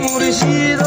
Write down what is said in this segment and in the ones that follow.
মুর্শিদ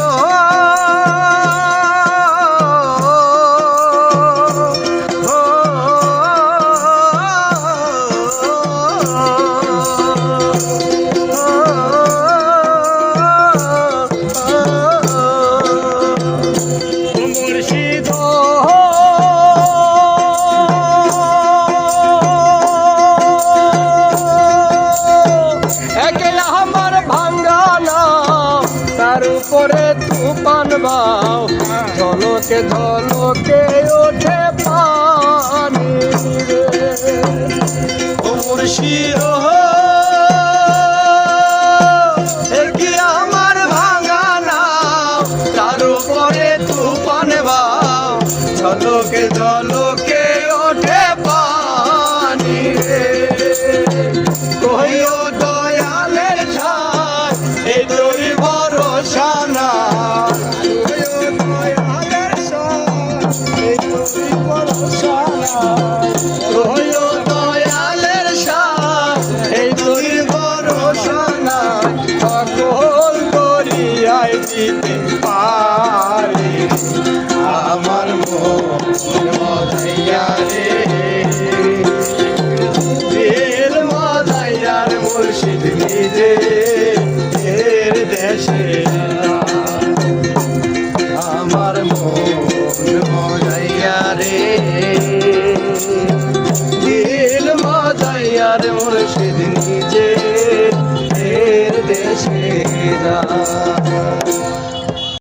উপরে তুফান বাও ঝলকে ঝলকে ওঠে পানি ও মুর্শিদ কি আমার ভাঙা নাও তার উপরে তুফান বাও ঝলকে ঝলকে ওঠে পানি কইও দয়ালের ছায় এই তোর ভরসা না দয়ালের সাথ এই তোর ভরসা না সকল করিয়াই দিতে পারে আমার মজাইয়া রে দিল মজাইয়ার মুর্শিদ নিজে এর দেশে আমার মজাইয়া রে দিল মজাইয়ার মুর্শিদ নিজে এর দেশে